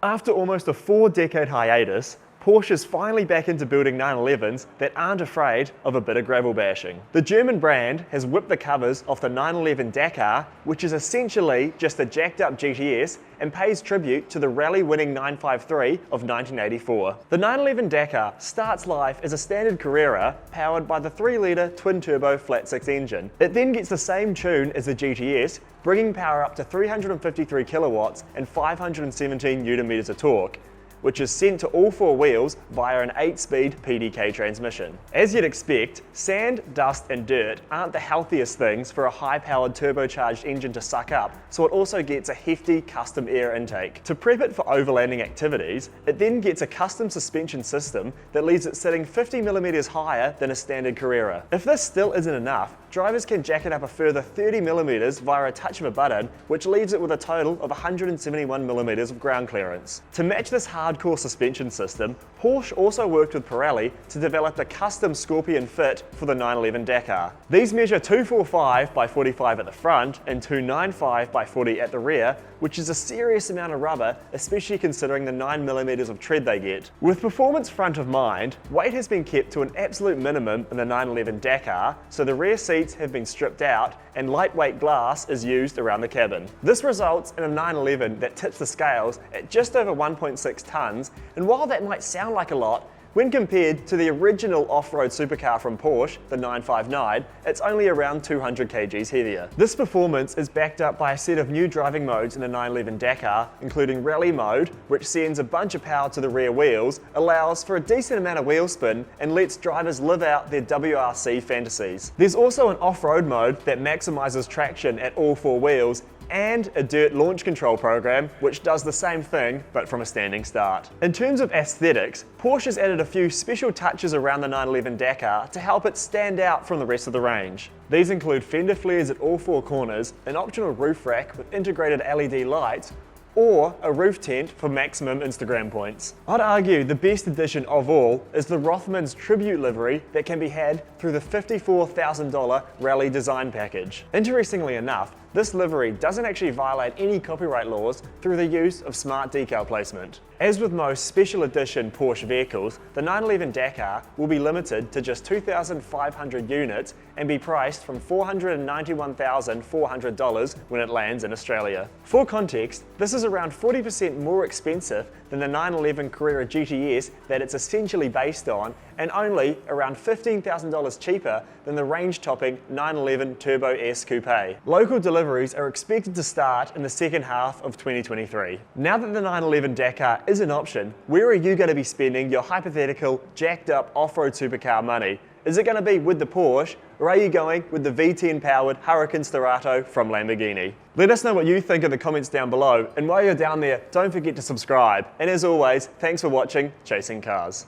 After almost a 4-decade hiatus, Porsche is finally back into building 911s that aren't afraid of a bit of gravel bashing. The German brand has whipped the covers off the 911 Dakar, which is essentially just a jacked up GTS and pays tribute to the rally-winning 953 of 1984. The 911 Dakar starts life as a standard Carrera powered by the 3-litre twin-turbo flat-six engine. It then gets the same tune as the GTS, bringing power up to 353 kilowatts and 517 Nm of torque, which is sent to all 4 wheels via an 8-speed PDK transmission. As you'd expect, sand, dust and dirt aren't the healthiest things for a high-powered turbocharged engine to suck up, so it also gets a hefty custom air intake. To prep it for overlanding activities, it then gets a custom suspension system that leaves it sitting 50mm higher than a standard Carrera. If this still isn't enough, drivers can jack it up a further 30mm via a touch of a button, which leaves it with a total of 171mm of ground clearance. To match this hardcore suspension system, Porsche also worked with Pirelli to develop a custom Scorpion fit for the 911 Dakar. These measure 245 by 45 at the front and 295 by 40 at the rear, which is a serious amount of rubber, especially considering the 9mm of tread they get. With performance front of mind, weight has been kept to an absolute minimum in the 911 Dakar, so the rear seats have been stripped out and lightweight glass is used around the cabin. This results in a 911 that tips the scales at just over 1.6 tonnes, and while that might sound like a lot, when compared to the original off-road supercar from Porsche, the 959, it's only around 200 kgs heavier. This performance is backed up by a set of new driving modes in the 911 Dakar, including Rally Mode, which sends a bunch of power to the rear wheels, allows for a decent amount of wheel spin, and lets drivers live out their WRC fantasies. There's also an off-road mode that maximises traction at all 4 wheels, and a dirt launch control program which does the same thing but from a standing start. In terms of aesthetics, Porsche's added a few special touches around the 911 Dakar to help it stand out from the rest of the range. These include fender flares at all 4 corners, an optional roof rack with integrated LED lights, or a roof tent for maximum Instagram points. I'd argue the best addition of all is the Rothmans tribute livery that can be had through the $54,000 Rally design package. Interestingly enough, this livery doesn't actually violate any copyright laws through the use of smart decal placement. As with most special edition Porsche vehicles, the 911 Dakar will be limited to just 2,500 units and be priced from $491,400 when it lands in Australia. For context, this is around 40% more expensive than the 911 Carrera GTS that it's essentially based on, and only around $15,000 cheaper than the range-topping 911 Turbo S Coupe. Local deliveries are expected to start in the second half of 2023. Now that the 911 Dakar is an option, where are you going to be spending your hypothetical jacked up off-road supercar money? Is it going to be with the Porsche, or are you going with the V10 powered Hurricane Starato from Lamborghini? Let us know what you think in the comments down below, and while you're down there, don't forget to subscribe. And as always, thanks for watching Chasing Cars.